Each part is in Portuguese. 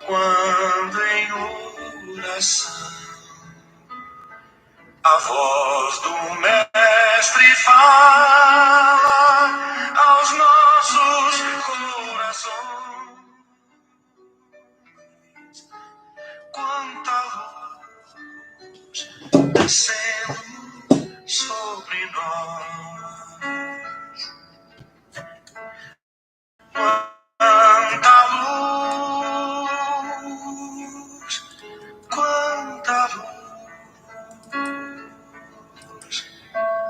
Quando em oração a voz do Mestre fala aos nossos corações, quanta luz descendo sobre nós, quanta luz, quanta luz,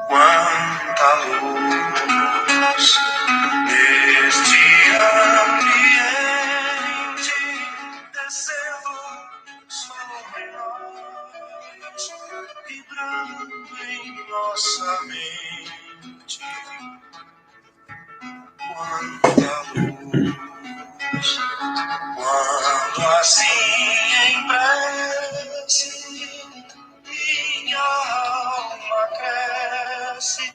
quanta luz neste ambiente descendo sobre nós, vibrando em nossa mente. Quanta luz, quando assim em prece minha alma cresce.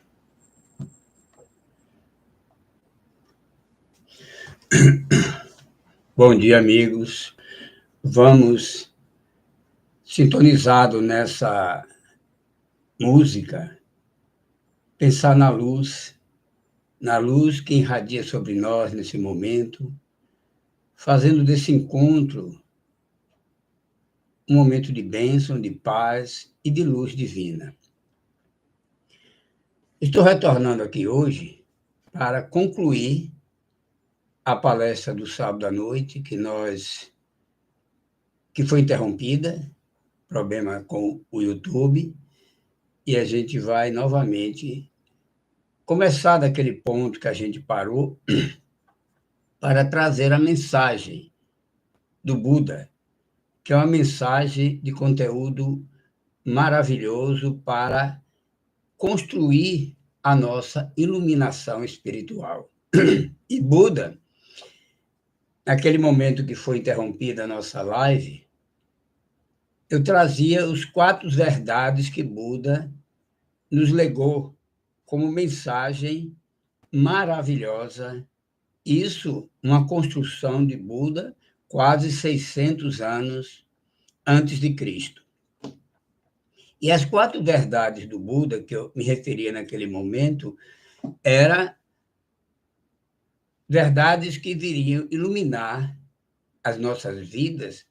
Bom dia, amigos. Vamos sintonizado nessa música, pensar na luz que irradia sobre nós nesse momento, fazendo desse encontro um momento de bênção, de paz e de luz divina. Estou retornando aqui hoje para concluir a palestra do sábado à noite, que foi interrompida, problema com o YouTube, e a gente vai novamente começar daquele ponto que a gente parou para trazer a mensagem do Buda, que é uma mensagem de conteúdo maravilhoso para construir a nossa iluminação espiritual. E Buda, naquele momento que foi interrompida a nossa live, eu trazia os 4 verdades que Buda nos legou como mensagem maravilhosa. Isso, uma construção de Buda quase 600 anos antes de Cristo. E as 4 verdades do Buda, que eu me referia naquele momento, eram verdades que viriam iluminar as nossas vidas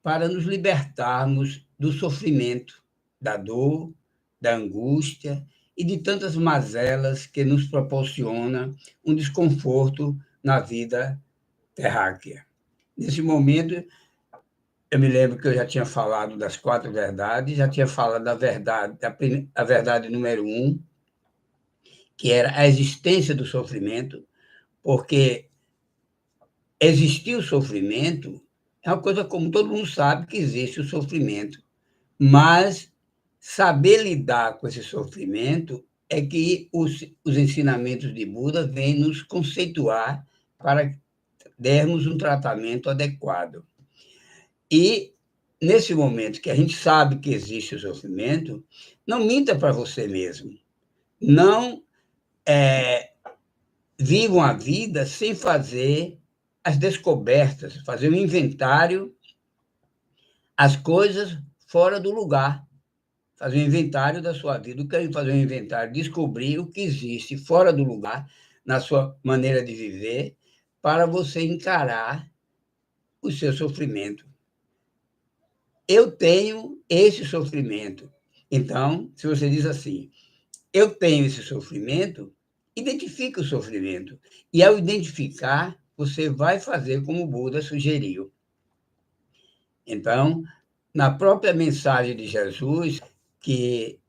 para nos libertarmos do sofrimento, da dor, da angústia e de tantas mazelas que nos proporciona um desconforto na vida terráquea. Nesse momento, eu me lembro que eu já tinha falado das 4 verdades, já tinha falado da verdade, a verdade número 1, que era a existência do sofrimento, porque existir o sofrimento é uma coisa como todo mundo sabe que existe o sofrimento, mas saber lidar com esse sofrimento é que os ensinamentos de Buda vêm nos conceituar para dermos um tratamento adequado. E, nesse momento que a gente sabe que existe o sofrimento, não minta para você mesmo. Não vivam a vida sem fazer as descobertas, fazer um inventário, as coisas fora do lugar. Fazer um inventário da sua vida. O que é fazer um inventário? Descobrir o que existe fora do lugar, na sua maneira de viver, para você encarar o seu sofrimento. Eu tenho esse sofrimento. Então, se você diz assim, eu tenho esse sofrimento, identifique o sofrimento. E, ao identificar, você vai fazer como o Buda sugeriu. Então, na própria mensagem de Jesus, que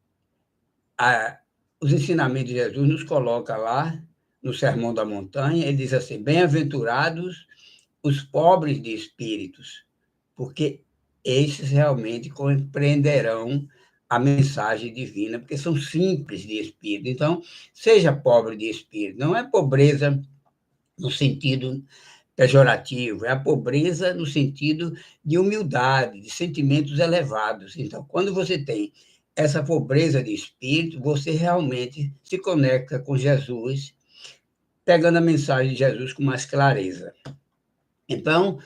os ensinamentos de Jesus nos coloca lá, no Sermão da Montanha, ele diz assim, bem-aventurados os pobres de espíritos, porque esses realmente compreenderão a mensagem divina, porque são simples de espírito. Então, seja pobre de espírito. Não é pobreza no sentido pejorativo, é a pobreza no sentido de humildade, de sentimentos elevados. Então, quando você tem essa pobreza de espírito, você realmente se conecta com Jesus, pegando a mensagem de Jesus com mais clareza. Então,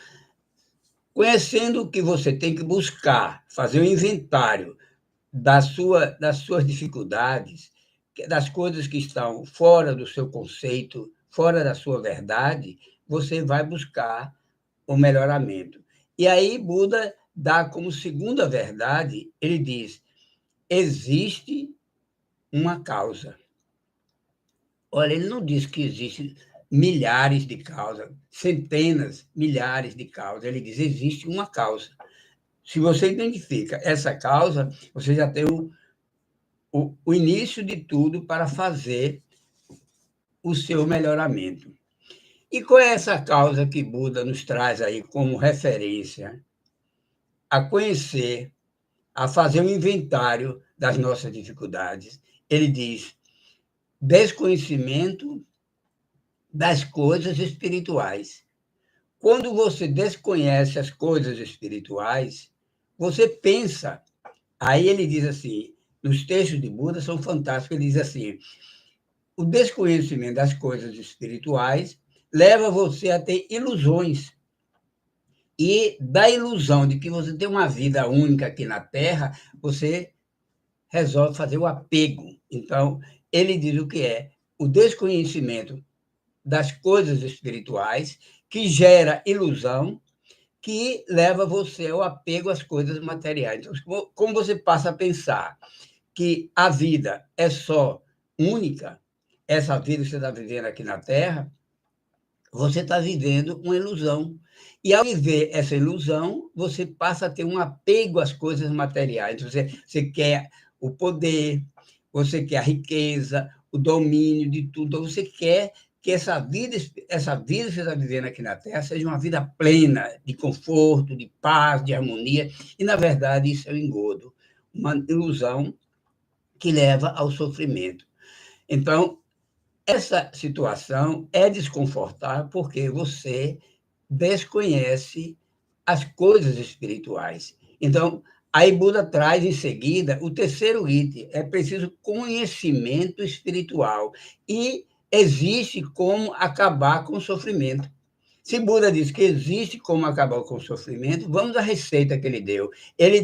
Conhecendo que você tem que buscar, fazer um inventário das suas dificuldades, das coisas que estão fora do seu conceito, fora da sua verdade, você vai buscar o melhoramento. E aí Buda dá como segunda verdade, ele diz: existe uma causa. Olha, ele não diz que existem milhares de causas, centenas, milhares de causas. Ele diz: existe uma causa. Se você identifica essa causa, você já tem o início de tudo para fazer o seu melhoramento. E qual é essa causa que Buda nos traz aí como referência a conhecer, a fazer um inventário das nossas dificuldades? Ele diz: desconhecimento das coisas espirituais. Quando você desconhece as coisas espirituais, você pensa. Aí ele diz assim, nos textos de Buda são fantásticos, ele diz assim: o desconhecimento das coisas espirituais leva você a ter ilusões. E da ilusão de que você tem uma vida única aqui na Terra, você resolve fazer o apego. Então, ele diz o que é o desconhecimento das coisas espirituais, que gera ilusão, que leva você ao apego às coisas materiais. Então, como você passa a pensar que a vida é só única, essa vida que você está vivendo aqui na Terra, você está vivendo uma ilusão. E ao viver essa ilusão, você passa a ter um apego às coisas materiais. Você quer o poder, você quer a riqueza, o domínio de tudo. Então, você quer que essa vida que você está vivendo aqui na Terra seja uma vida plena, de conforto, de paz, de harmonia. E, na verdade, isso é um engodo, uma ilusão que leva ao sofrimento. Então, essa situação é desconfortável porque você desconhece as coisas espirituais. Então, aí Buda traz em seguida o terceiro item: é preciso conhecimento espiritual. E existe como acabar com o sofrimento. Se Buda diz que existe como acabar com o sofrimento, vamos à receita que ele deu. Ele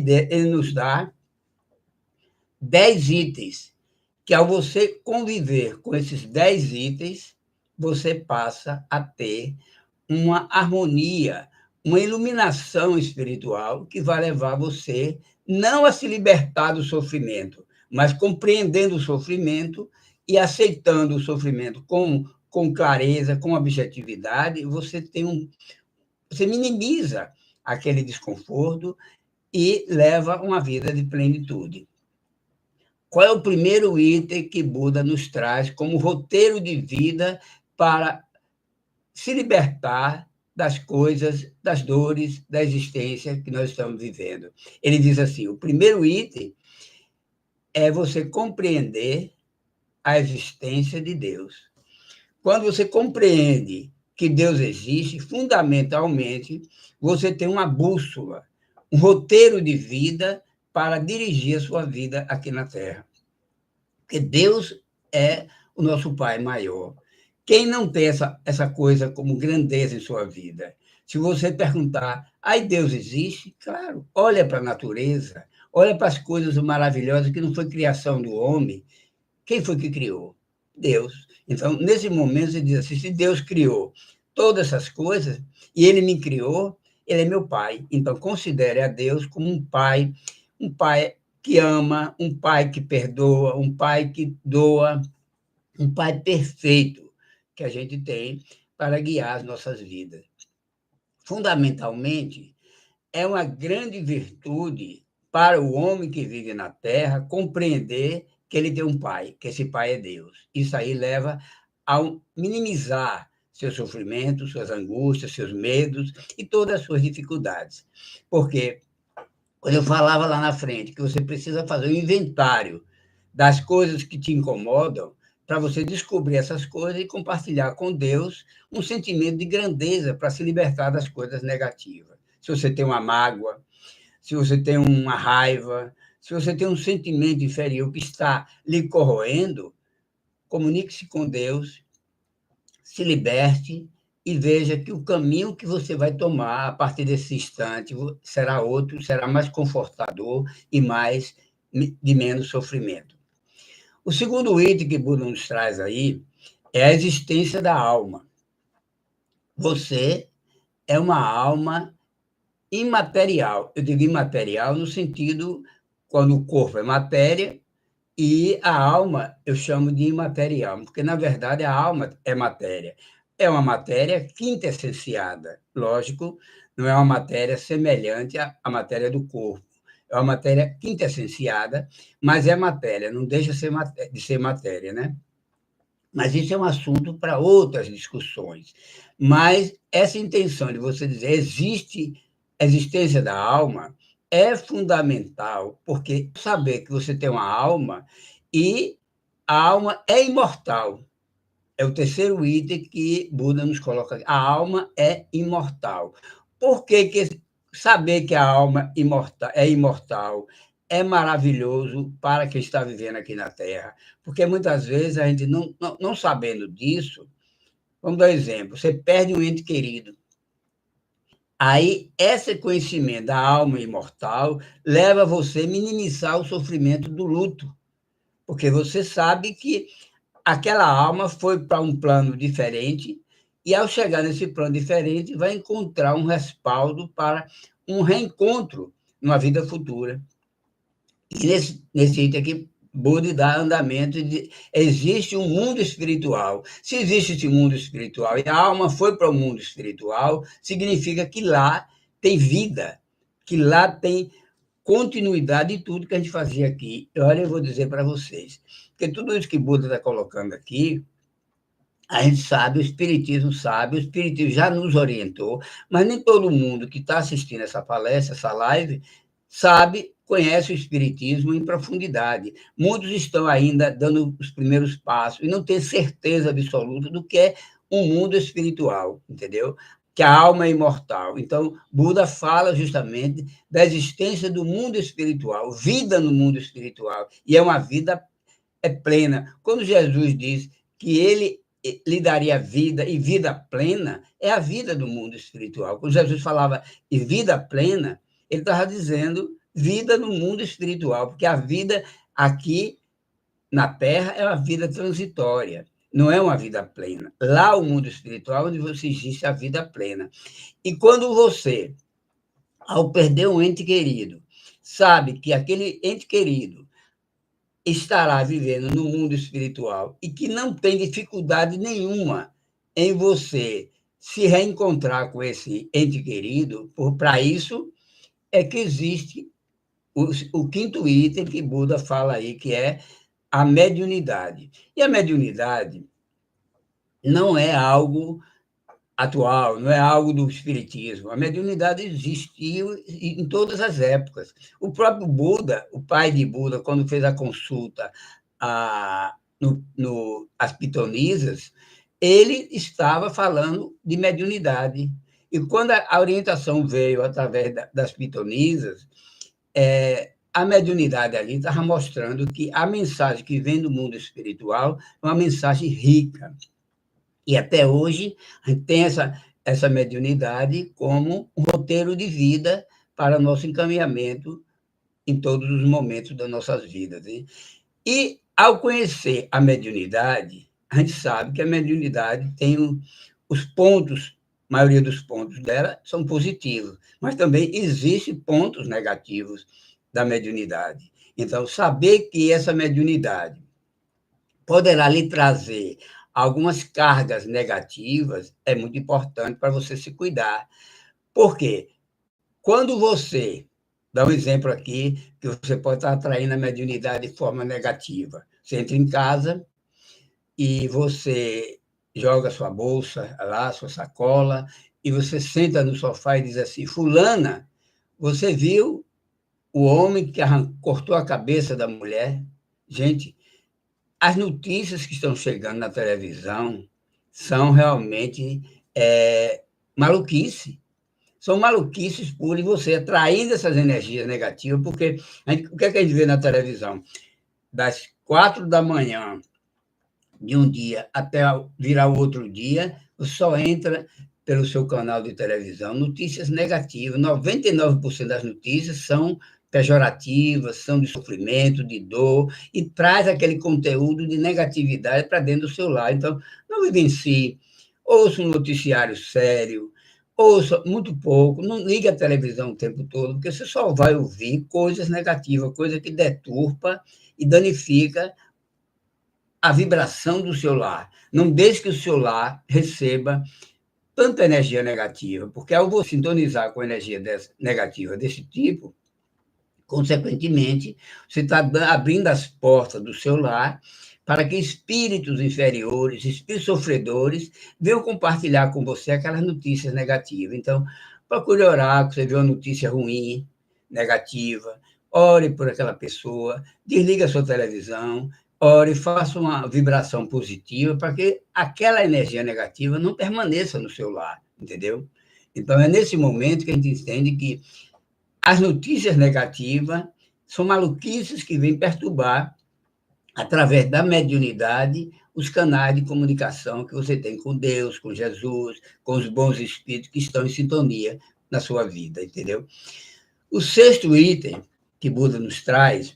nos dá 10 itens que, ao você conviver com esses 10 itens, você passa a ter uma harmonia, uma iluminação espiritual que vai levar você não a se libertar do sofrimento, mas compreendendo o sofrimento e aceitando o sofrimento com clareza, com objetividade, você minimiza aquele desconforto e leva uma vida de plenitude. Qual é o primeiro item que Buda nos traz como roteiro de vida para se libertar das coisas, das dores, da existência que nós estamos vivendo? Ele diz assim: o primeiro item é você compreender a existência de Deus. Quando você compreende que Deus existe, fundamentalmente, você tem uma bússola, um roteiro de vida para dirigir a sua vida aqui na Terra. Porque Deus é o nosso Pai maior. Quem não tem essa coisa como grandeza em sua vida? Se você perguntar, Deus existe? Claro, olha para a natureza, olha para as coisas maravilhosas que não foi criação do homem. Quem foi que criou? Deus. Então, nesse momento, você diz assim: se Deus criou todas essas coisas e ele me criou, ele é meu pai. Então, considere a Deus como um pai que ama, um pai que perdoa, um pai que doa, um pai perfeito que a gente tem para guiar as nossas vidas. Fundamentalmente, é uma grande virtude para o homem que vive na Terra compreender que ele tem um pai, que esse pai é Deus. Isso aí leva a minimizar seus sofrimentos, suas angústias, seus medos e todas as suas dificuldades. Porque quando eu falava lá na frente que você precisa fazer um inventário das coisas que te incomodam, para você descobrir essas coisas e compartilhar com Deus um sentimento de grandeza para se libertar das coisas negativas. Se você tem uma mágoa, se você tem uma raiva, se você tem um sentimento inferior que está lhe corroendo, comunique-se com Deus, se liberte e veja que o caminho que você vai tomar a partir desse instante será outro, será mais confortador e de menos sofrimento. O segundo item que Buda nos traz aí é a existência da alma. Você é uma alma imaterial. Eu digo imaterial no sentido quando o corpo é matéria e a alma eu chamo de imaterial, porque, na verdade, a alma é matéria. É uma matéria quintessenciada. Lógico, não é uma matéria semelhante à matéria do corpo. É uma matéria quintessenciada, mas é matéria, não deixa de ser matéria, né? Mas isso é um assunto para outras discussões. Mas essa intenção de você dizer existe a existência da alma é fundamental, porque saber que você tem uma alma e a alma é imortal. É o terceiro item que Buda nos coloca aqui. A alma é imortal. Por que saber que a alma é imortal é maravilhoso para quem está vivendo aqui na Terra? Porque muitas vezes a gente, não sabendo disso, vamos dar um exemplo: você perde um ente querido. Aí, esse conhecimento da alma imortal leva você a minimizar o sofrimento do luto, porque você sabe que aquela alma foi para um plano diferente e, ao chegar nesse plano diferente, vai encontrar um respaldo para um reencontro numa vida futura. E nesse item aqui, Buda dá andamento de existe um mundo espiritual. Se existe esse mundo espiritual e a alma foi para o mundo espiritual, significa que lá tem vida, que lá tem continuidade de tudo que a gente fazia aqui. Olha, eu vou dizer para vocês, porque tudo isso que Buda está colocando aqui, a gente sabe, o Espiritismo já nos orientou, mas nem todo mundo que está assistindo essa palestra, essa live, conhece o Espiritismo em profundidade. Muitos estão ainda dando os primeiros passos e não têm certeza absoluta do que é um mundo espiritual, entendeu? Que a alma é imortal. Então, Buda fala justamente da existência do mundo espiritual, vida no mundo espiritual, e é uma vida plena. Quando Jesus diz que ele lhe daria vida e vida plena, é a vida do mundo espiritual. Quando Jesus falava em vida plena, ele estava dizendo vida no mundo espiritual, porque a vida aqui na Terra é uma vida transitória, não é uma vida plena. Lá, o mundo espiritual, onde você existe a vida plena. E quando você, ao perder um ente querido, sabe que aquele ente querido estará vivendo no mundo espiritual e que não tem dificuldade nenhuma em você se reencontrar com esse ente querido, para isso é que existe o quinto item que Buda fala aí, que é a mediunidade. E a mediunidade não é algo atual, não é algo do espiritismo. A mediunidade existiu em todas as épocas. O próprio Buda, o pai de Buda, quando fez a consulta às pitonisas, ele estava falando de mediunidade. E quando a orientação veio através das pitonisas, a mediunidade ali estava mostrando que a mensagem que vem do mundo espiritual é uma mensagem rica. E até hoje a gente tem essa mediunidade como um roteiro de vida para nosso encaminhamento em todos os momentos das nossas vidas. Hein? E, ao conhecer a mediunidade, a gente sabe que a mediunidade tem os pontos, a maioria dos pontos dela são positivos, mas também existem pontos negativos da mediunidade. Então, saber que essa mediunidade poderá lhe trazer algumas cargas negativas é muito importante para você se cuidar. Por quê? Quando você, dá um exemplo aqui, que você pode estar atraindo a mediunidade de forma negativa. Você entra em casa e você joga sua bolsa lá, sua sacola, e você senta no sofá e diz assim: Fulana, você viu o homem que cortou a cabeça da mulher? Gente, as notícias que estão chegando na televisão são realmente maluquice. São maluquices puras, e você atraindo essas energias negativas, porque o que é que a gente vê na televisão? Das 4 da manhã de um dia até virar o outro dia, você só entra pelo seu canal de televisão, notícias negativas. 99% das notícias são pejorativas, são de sofrimento, de dor, e traz aquele conteúdo de negatividade para dentro do seu lar. Então, não vivencie, ouça um noticiário sério, ouça muito pouco, não ligue a televisão o tempo todo, porque você só vai ouvir coisas negativas, coisa que deturpa e danifica a vibração do seu lar. Não deixe que o seu lar receba tanta energia negativa, porque ao você sintonizar com energia negativa desse tipo, consequentemente, você está abrindo as portas do seu lar para que espíritos inferiores, espíritos sofredores, venham compartilhar com você aquelas notícias negativas. Então, procure orar, se você vê uma notícia ruim, negativa, ore por aquela pessoa, desligue a sua televisão, ore, faça uma vibração positiva para que aquela energia negativa não permaneça no seu lar, entendeu? Então, é nesse momento que a gente entende que as notícias negativas são maluquices que vêm perturbar, através da mediunidade, os canais de comunicação que você tem com Deus, com Jesus, com os bons espíritos que estão em sintonia na sua vida, entendeu? O sexto item que Buda nos traz,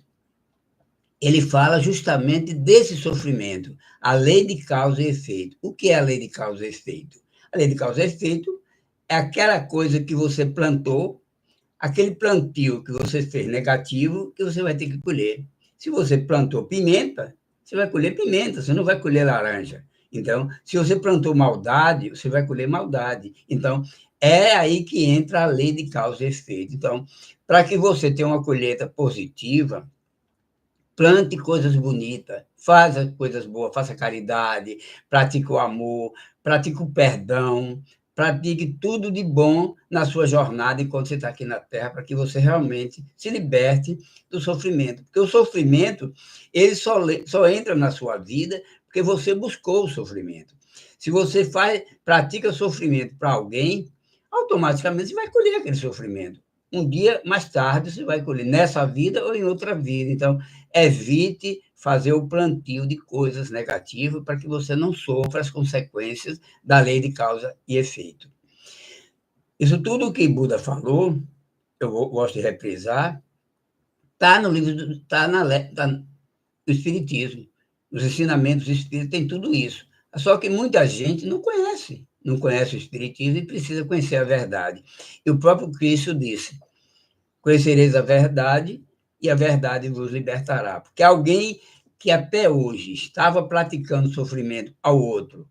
ele fala justamente desse sofrimento, a lei de causa e efeito. O que é a lei de causa e efeito? A lei de causa e efeito é aquela coisa que você plantou, aquele plantio que você fez negativo, que você vai ter que colher. Se você plantou pimenta, você vai colher pimenta, você não vai colher laranja. Então, se você plantou maldade, você vai colher maldade. Então, é aí que entra a lei de causa e efeito. Então, para que você tenha uma colheita positiva, plante coisas bonitas, faça coisas boas, faça caridade, pratique o amor, pratique o perdão, pratique tudo de bom na sua jornada enquanto você está aqui na Terra, para que você realmente se liberte do sofrimento. Porque o sofrimento, ele só entra na sua vida porque você buscou o sofrimento. Se você pratica sofrimento para alguém, automaticamente você vai colher aquele sofrimento. Um dia mais tarde você vai colher, nessa vida ou em outra vida. Então, evite fazer o plantio de coisas negativas para que você não sofra as consequências da lei de causa e efeito. Isso tudo que Buda falou, gosto de reprisar, está no livro, está no Espiritismo. Os ensinamentos espíritas tem tudo isso. Só que muita gente não conhece o Espiritismo e precisa conhecer a verdade. E o próprio Cristo disse: conhecereis a verdade e a verdade vos libertará. Porque alguém que até hoje estava praticando sofrimento ao outro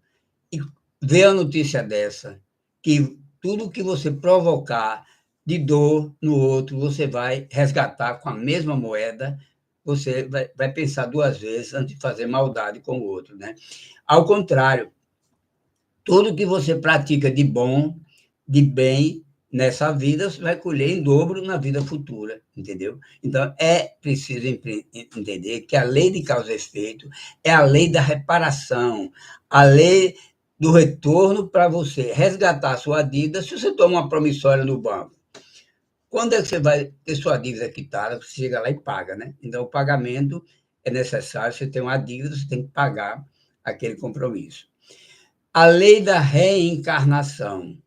e vê a notícia dessa, que tudo que você provocar de dor no outro, você vai resgatar com a mesma moeda, você vai pensar duas vezes antes de fazer maldade com o outro, né? Ao contrário, tudo que você pratica de bom, de bem, nessa vida, você vai colher em dobro na vida futura, entendeu? Então, é preciso entender que a lei de causa e efeito é a lei da reparação, a lei do retorno para você resgatar a sua dívida se você toma uma promissória no banco. Quando é que você vai ter sua dívida quitada? Você chega lá e paga, né? Então, o pagamento é necessário, você tem uma dívida, você tem que pagar aquele compromisso. A lei da reencarnação.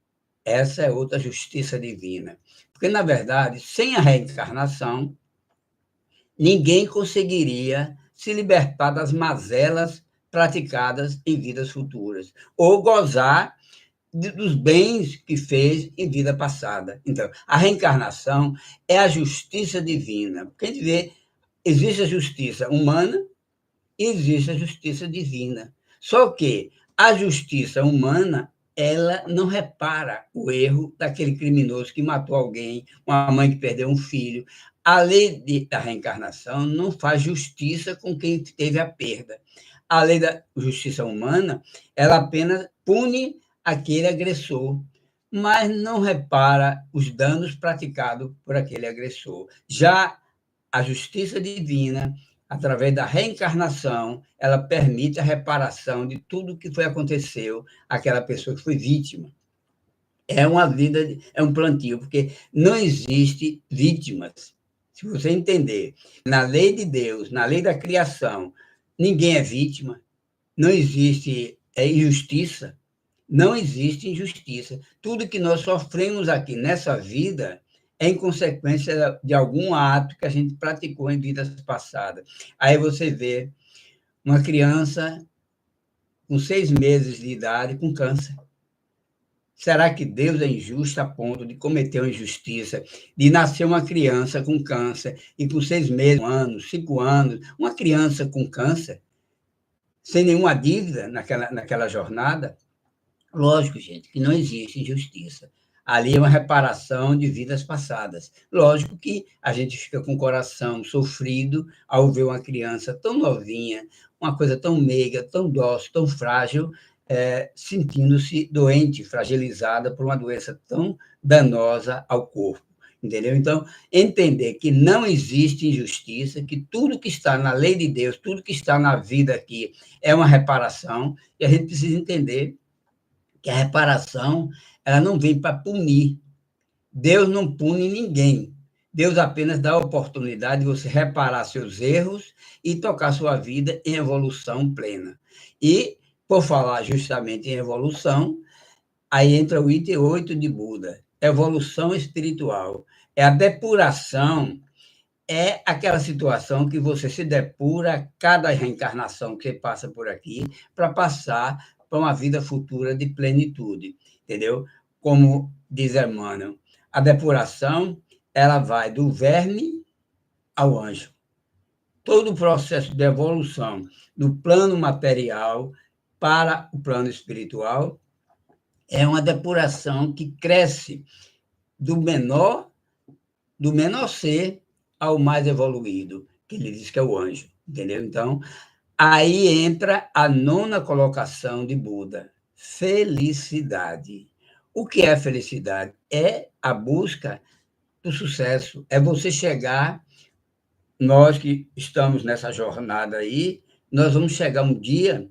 Essa é outra justiça divina. Porque, na verdade, sem a reencarnação, ninguém conseguiria se libertar das mazelas praticadas em vidas futuras, ou gozar dos bens que fez em vida passada. Então, a reencarnação é a justiça divina. Porque a gente vê, existe a justiça humana e existe a justiça divina. Só que a justiça humana, ela não repara o erro daquele criminoso que matou alguém, uma mãe que perdeu um filho. A lei da reencarnação não faz justiça com quem teve a perda. A lei da justiça humana, ela apenas pune aquele agressor, mas não repara os danos praticados por aquele agressor. Já a justiça divina, através da reencarnação, ela permite a reparação de tudo que aconteceu àquela pessoa que foi vítima. É uma vida, é um plantio, porque não existe vítimas. Se você entender, na lei de Deus, na lei da criação, ninguém é vítima. não existe injustiça, não existe injustiça. Tudo que nós sofremos aqui nessa vida é em consequência de algum ato que a gente praticou em vidas passadas. Aí você vê uma criança com 6 meses de idade com câncer. Será que Deus é injusto a ponto de cometer uma injustiça, de nascer uma criança com câncer e com 6 meses, 1 ano, 5 anos, uma criança com câncer, sem nenhuma dívida naquela jornada? Lógico, gente, que não existe injustiça. Ali é uma reparação de vidas passadas. Lógico que a gente fica com o coração sofrido ao ver uma criança tão novinha, uma coisa tão meiga, tão dócil, tão frágil, sentindo-se doente, fragilizada por uma doença tão danosa ao corpo. Entendeu? Então, entender que não existe injustiça, que tudo que está na lei de Deus, tudo que está na vida aqui é uma reparação, e a gente precisa entender que a reparação ela não vem para punir. Deus não pune ninguém. Deus apenas dá a oportunidade de você reparar seus erros e tocar sua vida em evolução plena. E, por falar justamente em evolução, aí entra o item 8 de Buda, evolução espiritual. É a depuração, é aquela situação que você se depura a cada reencarnação que passa por aqui para passar para uma vida futura de plenitude, entendeu? Como diz Emmanuel, a depuração ela vai do verme ao anjo. Todo o processo de evolução do plano material para o plano espiritual é uma depuração que cresce do menor ser ao mais evoluído, que ele diz que é o anjo, entendeu? Então, aí entra a nona colocação de Buda, felicidade. O que é felicidade? É a busca do sucesso, é você chegar, nós que estamos nessa jornada aí, nós vamos chegar um dia,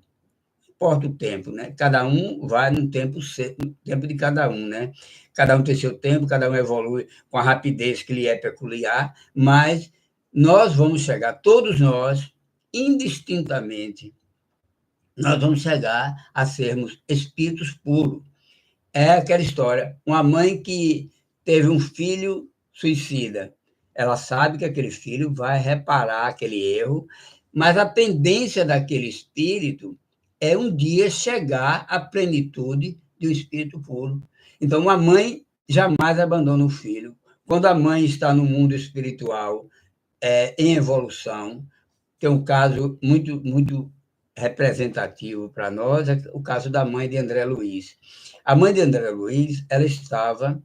importa o tempo, né? Cada um vai no tempo de cada um, né? Cada um tem seu tempo, cada um evolui com a rapidez que lhe é peculiar, mas nós vamos chegar, todos nós, indistintamente, nós vamos chegar a sermos espíritos puros. É aquela história, uma mãe que teve um filho suicida, ela sabe que aquele filho vai reparar aquele erro, mas a tendência daquele espírito é um dia chegar à plenitude de um espírito puro. Então, uma mãe jamais abandona o filho. Quando a mãe está no mundo espiritual, em evolução, tem um caso muito representativo para nós, é o caso da mãe de André Luiz. A mãe de André Luiz, ela estava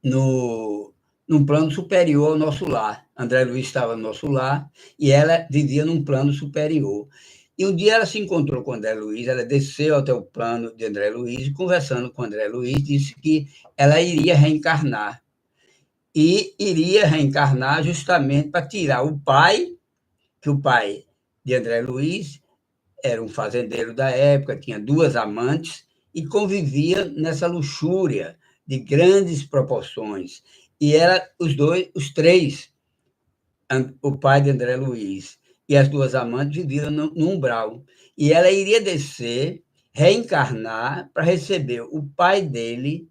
no, num plano superior ao nosso lar. André Luiz estava no nosso lar e ela vivia num plano superior. E um dia ela se encontrou com André Luiz, ela desceu até o plano de André Luiz e, conversando com André Luiz, disse que ela iria reencarnar. E iria reencarnar justamente para tirar o pai, que o pai de André Luiz era um fazendeiro da época, tinha 2 amantes e convivia nessa luxúria de grandes proporções. E era os três, o pai de André Luiz e as 2 amantes viviam no umbral. E ela iria descer, reencarnar para receber o pai dele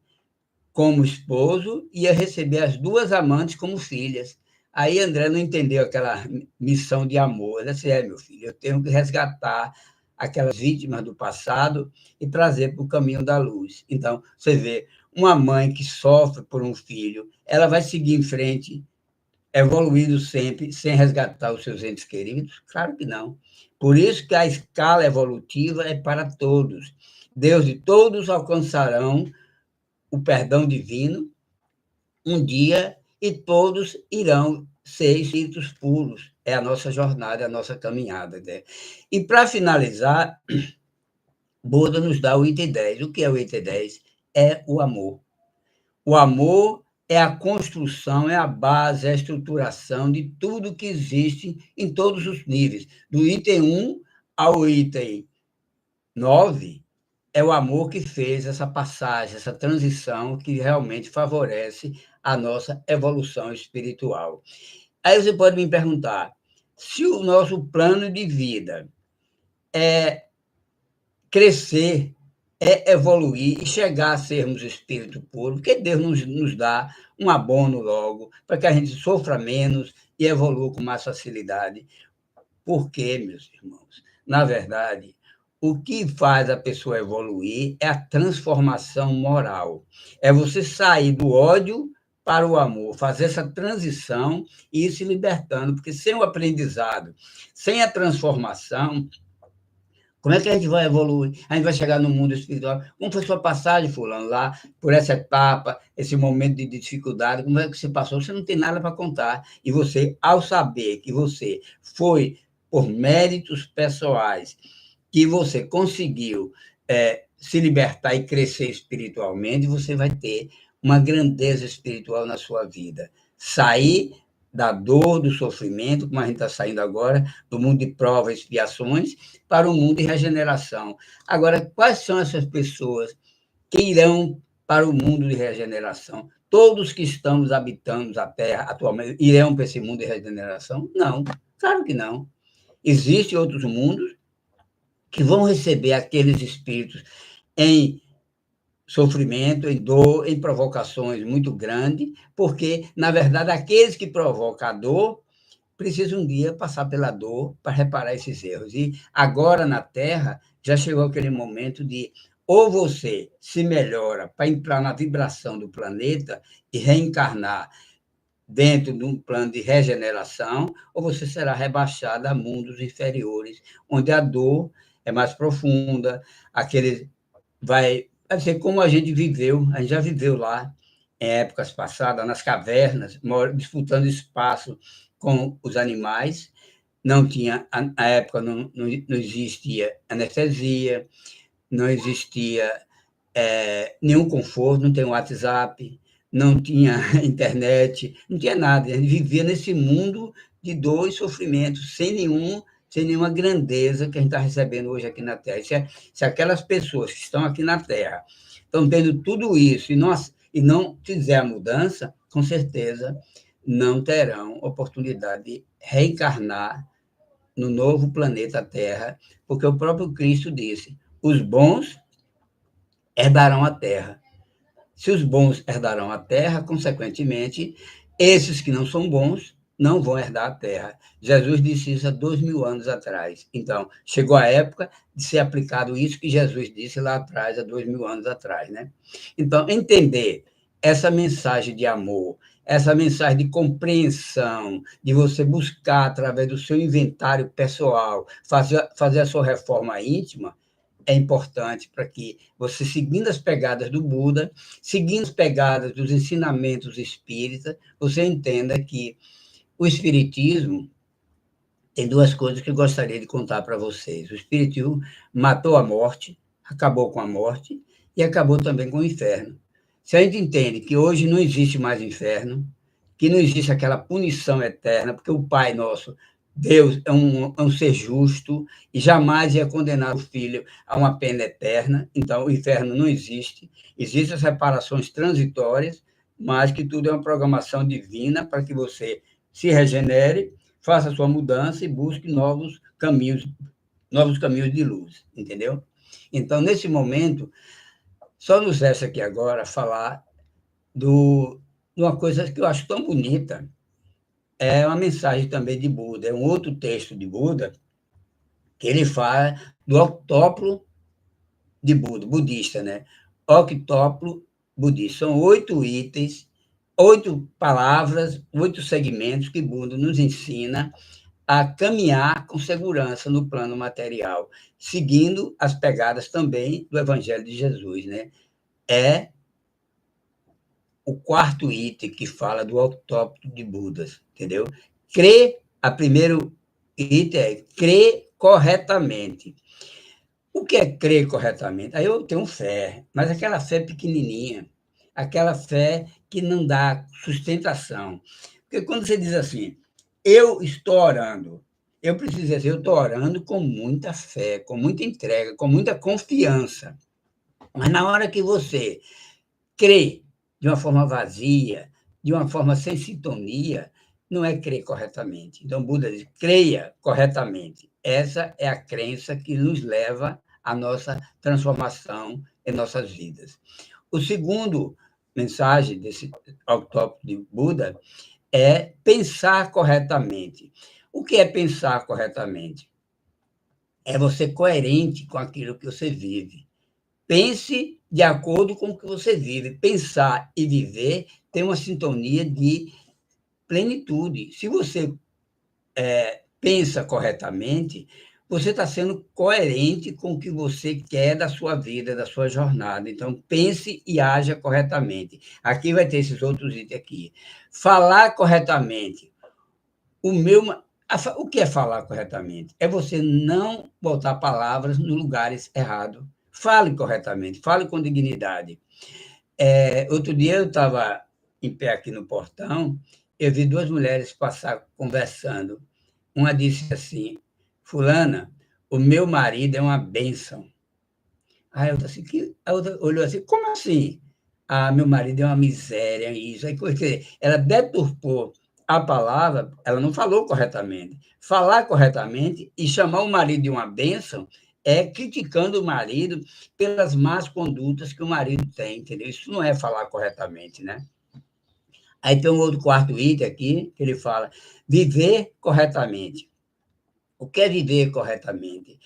como esposo e ia receber as 2 amantes como filhas. Aí André não entendeu aquela missão de amor. Ele disse, meu filho, eu tenho que resgatar aquelas vítimas do passado e trazer para o caminho da luz. Então, você vê, uma mãe que sofre por um filho, ela vai seguir em frente, evoluindo sempre, sem resgatar os seus entes queridos? Claro que não. Por isso que a escala evolutiva é para todos. Deus e todos alcançarão o perdão divino um dia e todos irão ser espíritos puros. É a nossa jornada, a nossa caminhada. Né? E, para finalizar, Buda nos dá o item 10. O que é o item 10? É o amor. O amor é a construção, é a base, é a estruturação de tudo que existe em todos os níveis. Do item 1 ao item 9, é o amor que fez essa passagem, essa transição que realmente favorece a nossa evolução espiritual. Aí você pode me perguntar, se o nosso plano de vida é crescer, é evoluir e chegar a sermos espírito puro, porque Deus nos dá um abono logo, para que a gente sofra menos e evolua com mais facilidade. Por quê, meus irmãos? Na verdade, o que faz a pessoa evoluir é a transformação moral. É você sair do ódio para o amor, fazer essa transição e ir se libertando, porque sem o aprendizado, sem a transformação, como é que a gente vai evoluir? A gente vai chegar no mundo espiritual. Como foi sua passagem, fulano, lá, por essa etapa, esse momento de dificuldade? Como é que você passou? Você não tem nada para contar. E você, ao saber que você foi por méritos pessoais, que você conseguiu se libertar e crescer espiritualmente, você vai ter uma grandeza espiritual na sua vida. Sair da dor, do sofrimento, como a gente está saindo agora, do mundo de provas e expiações, para o mundo de regeneração. Agora, quais são essas pessoas que irão para o mundo de regeneração? Todos que estamos habitando a Terra atualmente irão para esse mundo de regeneração? Não, claro que não. Existem outros mundos que vão receber aqueles espíritos em sofrimento, em dor, em provocações muito grandes, porque, na verdade, aqueles que provocam a dor precisam um dia passar pela dor para reparar esses erros. E agora, na Terra, já chegou aquele momento de ou você se melhora para entrar na vibração do planeta e reencarnar dentro de um plano de regeneração, ou você será rebaixado a mundos inferiores, onde a dor é mais profunda, aquele vai ser como a gente viveu, a gente já viveu lá em épocas passadas, nas cavernas, disputando espaço com os animais, não tinha, na época não existia anestesia, não existia nenhum conforto, não tem WhatsApp, não tinha internet, não tinha nada. A gente vivia nesse mundo de dor e sofrimento, sem nenhuma grandeza que a gente está recebendo hoje aqui na Terra. Se aquelas pessoas que estão aqui na Terra estão tendo tudo isso e não fizer a mudança, com certeza não terão oportunidade de reencarnar no novo planeta Terra, porque o próprio Cristo disse: os bons herdarão a terra. Se os bons herdarão a terra, consequentemente, esses que não são bons não vão herdar a terra. Jesus disse isso há 2000 anos atrás. Então, chegou a época de ser aplicado isso que Jesus disse lá atrás, há 2000 anos atrás, né? Então, entender essa mensagem de amor, essa mensagem de compreensão, de você buscar, através do seu inventário pessoal, fazer a sua reforma íntima, é importante para que você, seguindo as pegadas do Buda, seguindo as pegadas dos ensinamentos espíritas, você entenda que o espiritismo tem duas coisas que eu gostaria de contar para vocês. O espiritismo matou a morte, acabou com a morte e acabou também com o inferno. Se a gente entende que hoje não existe mais inferno, que não existe aquela punição eterna, porque o Pai nosso, Deus, é um ser justo e jamais ia condenar o filho a uma pena eterna, então o inferno não existe. Existem as reparações transitórias, mas que tudo é uma programação divina para que você se regenere, faça a sua mudança e busque novos caminhos de luz, entendeu? Então, nesse momento, só nos resta aqui agora falar de uma coisa que eu acho tão bonita, é uma mensagem também de Buda, é um outro texto de Buda, que ele fala do octóplo de Buda, budista, né? Octóplo budista. São 8 itens, 8 palavras, 8 segmentos que Buda nos ensina a caminhar com segurança no plano material, seguindo as pegadas também do Evangelho de Jesus, né? É o quarto item que fala do octóplo de Budas, entendeu? A primeiro item é crer corretamente. O que é crer corretamente? Aí eu tenho fé, mas aquela fé pequenininha, aquela fé que não dá sustentação. Porque quando você diz assim, eu estou orando, eu preciso dizer assim, eu estou orando com muita fé, com muita entrega, com muita confiança. Mas na hora que você crê de uma forma vazia, de uma forma sem sintonia, não é crer corretamente. Então, Buda diz, creia corretamente. Essa é a crença que nos leva à nossa transformação em nossas vidas. O segundo mensagem desse tópico de Buda é pensar corretamente. O que é pensar corretamente? É você coerente com aquilo que você vive. Pense de acordo com o que você vive. Pensar e viver tem uma sintonia de plenitude. Se você pensa corretamente, você está sendo coerente com o que você quer da sua vida, da sua jornada. Então, pense e haja corretamente. Aqui vai ter esses outros itens aqui. Falar corretamente. O que é falar corretamente? É você não botar palavras nos lugares errados. Fale corretamente, fale com dignidade. Outro dia eu estava em pé aqui no portão, eu vi duas mulheres passar conversando. Uma disse assim, fulana, o meu marido é uma bênção. Aí a outra, assim, a outra olhou assim, como assim? Ah, meu marido é uma miséria, isso. Aí, quer dizer, ela deturpou a palavra, ela não falou corretamente. Falar corretamente e chamar o marido de uma bênção é criticando o marido pelas más condutas que o marido tem, entendeu? Isso não é falar corretamente, né? Aí tem um outro quarto item aqui, que ele fala, viver corretamente. O que é viver corretamente?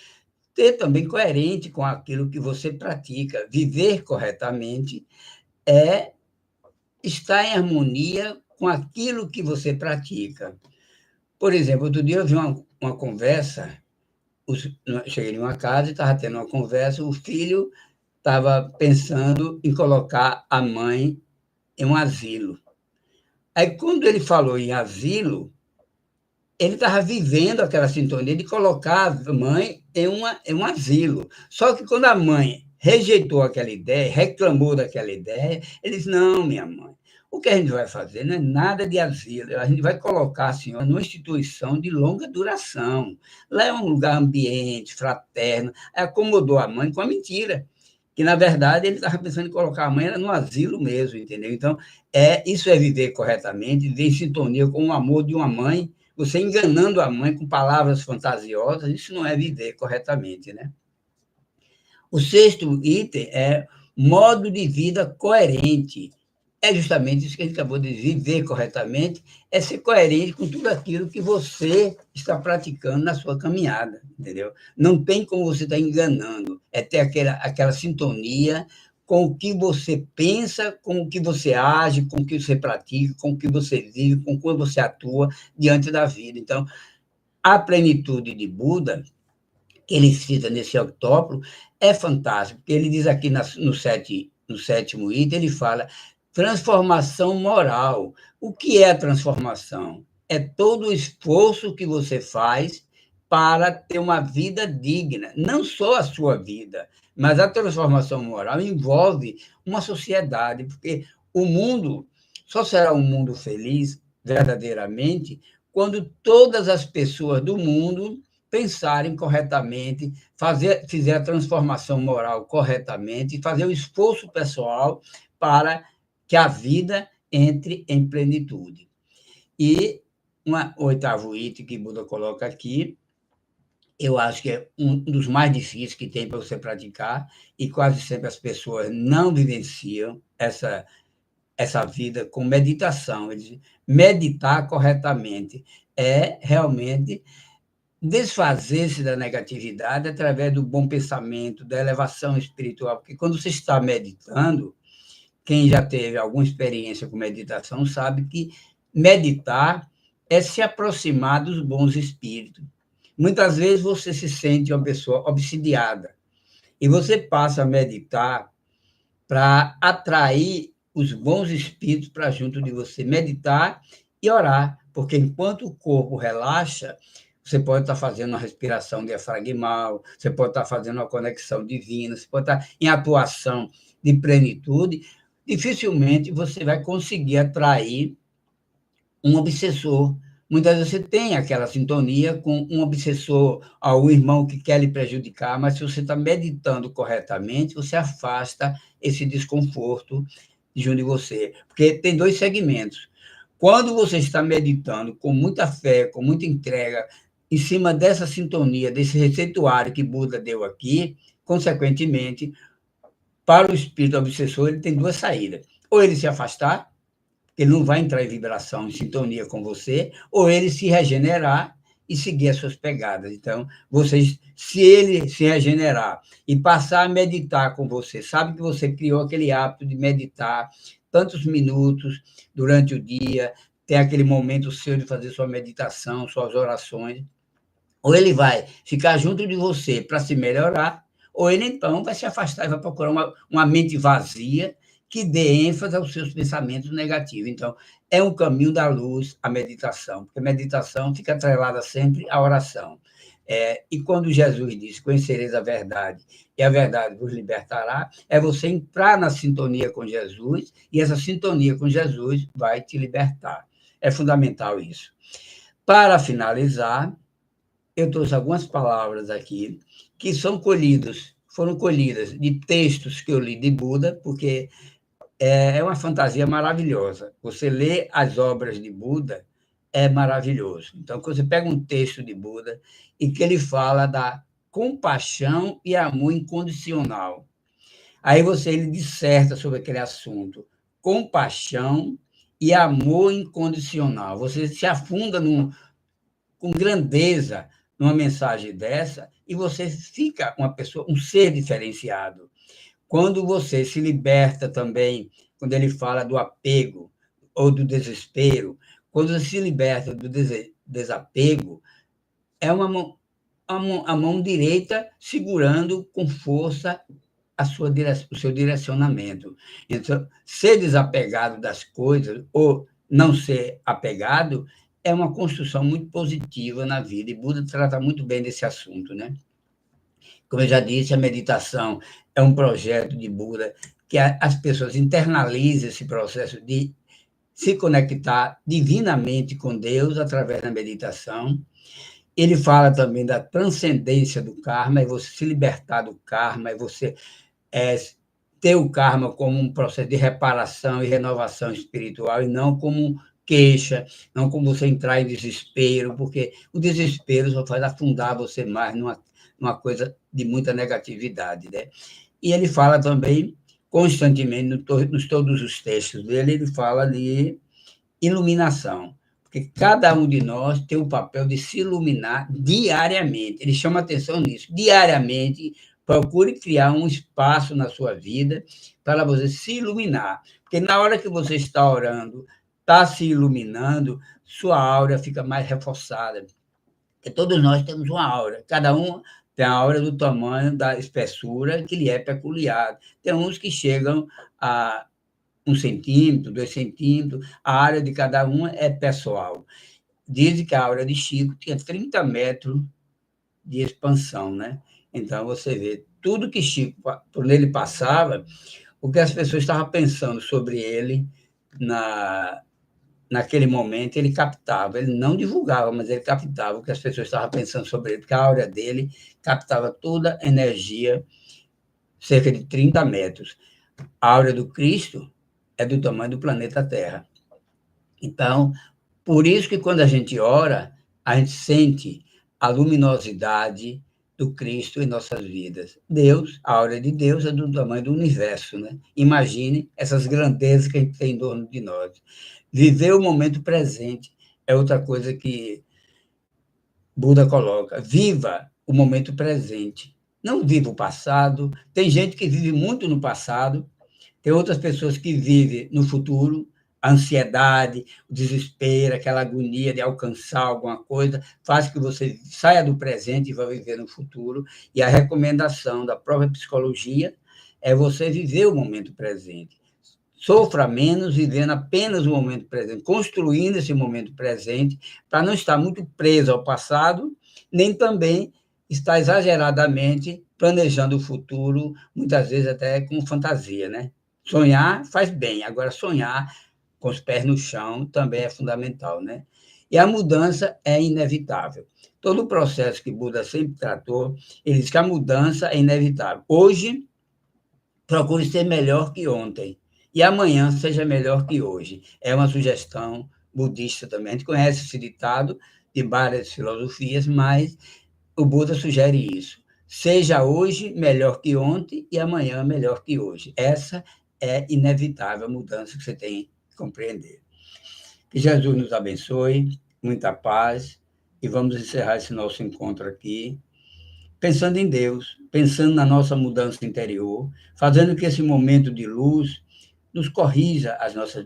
Ser também coerente com aquilo que você pratica. Viver corretamente é estar em harmonia com aquilo que você pratica. Por exemplo, outro dia eu vi uma conversa, cheguei em uma casa e estava tendo uma conversa, o filho estava pensando em colocar a mãe em um asilo. Aí, quando ele falou em asilo, ele estava vivendo aquela sintonia de colocar a mãe em um asilo. Só que quando a mãe rejeitou aquela ideia, reclamou daquela ideia, ele disse, não, minha mãe, o que a gente vai fazer não é nada de asilo, a gente vai colocar a senhora numa instituição de longa duração. Lá é um lugar ambiente, fraterno. Aí acomodou a mãe com a mentira, que, na verdade, ele estava pensando em colocar a mãe no asilo mesmo, entendeu? Então, isso é viver corretamente, viver em sintonia com o amor de uma mãe, você enganando a mãe com palavras fantasiosas, isso não é viver corretamente, né? O sexto item é modo de vida coerente. É justamente isso que a gente acabou de viver corretamente, é ser coerente com tudo aquilo que você está praticando na sua caminhada, entendeu? Não tem como você estar enganando, é ter aquela sintonia com o que você pensa, com o que você age, com o que você pratica, com o que você vive, com como você atua diante da vida. Então, a plenitude de Buda, que ele cita nesse octópolo, é fantástico, porque ele diz aqui no sétimo item, ele fala transformação moral. O que é a transformação? É todo o esforço que você faz para ter uma vida digna, não só a sua vida, mas a transformação moral envolve uma sociedade, porque o mundo só será um mundo feliz, verdadeiramente, quando todas as pessoas do mundo pensarem corretamente, fizer a transformação moral corretamente, fazer o esforço pessoal para que a vida entre em plenitude. E um oitavo item que Buda coloca aqui, eu acho que é um dos mais difíceis que tem para você praticar, e quase sempre as pessoas não vivenciam essa vida com meditação. Meditar corretamente é realmente desfazer-se da negatividade através do bom pensamento, da elevação espiritual, porque quando você está meditando, quem já teve alguma experiência com meditação sabe que meditar é se aproximar dos bons espíritos. Muitas vezes você se sente uma pessoa obsidiada e você passa a meditar para atrair os bons espíritos para junto de você, meditar e orar, porque enquanto o corpo relaxa, você pode estar fazendo uma respiração diafragmal, você pode estar fazendo uma conexão divina, você pode estar em atuação de plenitude, dificilmente você vai conseguir atrair um obsessor. Muitas vezes você tem aquela sintonia com um obsessor, um irmão que quer lhe prejudicar, mas se você está meditando corretamente, você afasta esse desconforto junto de você. Porque tem dois segmentos. Quando você está meditando com muita fé, com muita entrega, em cima dessa sintonia, desse receituário que Buda deu aqui, consequentemente, para o espírito obsessor, ele tem duas saídas. Ou ele se afastar, ele não vai entrar em vibração, em sintonia com você, ou ele se regenerar e seguir as suas pegadas. Então, vocês, se ele se regenerar e passar a meditar com você, sabe que você criou aquele hábito de meditar tantos minutos durante o dia, tem aquele momento seu de fazer sua meditação, suas orações, ou ele vai ficar junto de você para se melhorar, ou ele então vai se afastar e vai procurar uma mente vazia que dê ênfase aos seus pensamentos negativos. Então, é um caminho da luz a meditação, porque a meditação fica atrelada sempre à oração. E quando Jesus disse, conhecereis a verdade, e a verdade vos libertará, é você entrar na sintonia com Jesus, e essa sintonia com Jesus vai te libertar. É fundamental isso. Para finalizar, eu trouxe algumas palavras aqui que foram colhidas de textos que eu li de Buda, porque é uma fantasia maravilhosa. Você lê as obras de Buda, é maravilhoso. Então, quando você pega um texto de Buda e que ele fala da compaixão e amor incondicional, aí ele disserta sobre aquele assunto, compaixão e amor incondicional. Você se afunda com grandeza numa mensagem dessa e você fica uma pessoa, um ser diferenciado. Quando você se liberta também, quando ele fala do apego ou do desespero, quando você se liberta do desapego, é a mão direita segurando com força o seu direcionamento. Então, ser desapegado das coisas ou não ser apegado é uma construção muito positiva na vida, e Buda trata muito bem desse assunto, né? Como eu já disse, a meditação é um projeto de Buda que as pessoas internalizem esse processo de se conectar divinamente com Deus através da meditação. Ele fala também da transcendência do karma, é você se libertar do karma, é você ter o karma como um processo de reparação e renovação espiritual, e não como queixa, não como você entrar em desespero, porque o desespero só faz afundar você mais numa coisa de muita negatividade, né? E ele fala também, constantemente, nos todos os textos dele, ele fala de iluminação, porque cada um de nós tem o papel de se iluminar diariamente. Ele chama atenção nisso, diariamente. Procure criar um espaço na sua vida para você se iluminar, porque na hora que você está orando, está se iluminando, sua aura fica mais reforçada. Porque todos nós temos uma aura, cada um tem a aura do tamanho, da espessura que lhe é peculiar. Tem uns que chegam a 1 centímetro, 2 centímetros, a área de cada um é pessoal. Dizem que a aura de Chico tinha 30 metros de expansão, né? Então, você vê, tudo que Chico, por ele passava, o que as pessoas estavam pensando sobre ele naquele momento, ele captava. Ele não divulgava, mas ele captava o que as pessoas estavam pensando sobre ele, porque a aura dele captava toda a energia, cerca de 30 metros. A aura do Cristo é do tamanho do planeta Terra. Então, por isso que quando a gente ora, a gente sente a luminosidade do Cristo em nossas vidas. Deus, a aura de Deus é do tamanho do universo, né? Imagine essas grandezas que a gente tem em torno de nós. Viver o momento presente é outra coisa que Buda coloca. Viva o momento presente. Não viva o passado. Tem gente que vive muito no passado, tem outras pessoas que vivem no futuro. A ansiedade, o desespero, aquela agonia de alcançar alguma coisa, faz que você saia do presente e vá viver no futuro. E a recomendação da própria psicologia é você viver o momento presente. Sofra menos vivendo apenas o momento presente, construindo esse momento presente, para não estar muito preso ao passado, nem também estar exageradamente planejando o futuro, muitas vezes até com fantasia, né? Sonhar faz bem, agora sonhar com os pés no chão também é fundamental, né? E a mudança é inevitável. Todo o processo que Buda sempre tratou, ele diz que a mudança é inevitável. Hoje, procure ser melhor que ontem, e amanhã seja melhor que hoje. É uma sugestão budista também. A gente conhece esse ditado de várias filosofias, mas o Buda sugere isso. Seja hoje melhor que ontem e amanhã melhor que hoje. Essa é inevitável a mudança que você tem que compreender. Que Jesus nos abençoe, muita paz, e vamos encerrar esse nosso encontro aqui, pensando em Deus, pensando na nossa mudança interior, fazendo que esse momento de luz nos corrija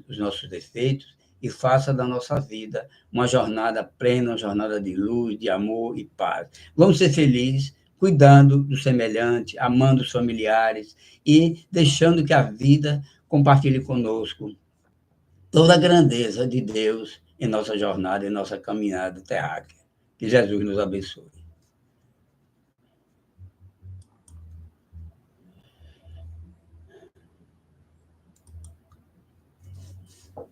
os nossos defeitos e faça da nossa vida uma jornada plena, uma jornada de luz, de amor e paz. Vamos ser felizes, cuidando do semelhante, amando os familiares e deixando que a vida compartilhe conosco toda a grandeza de Deus em nossa jornada, em nossa caminhada terráquea. Que Jesus nos abençoe.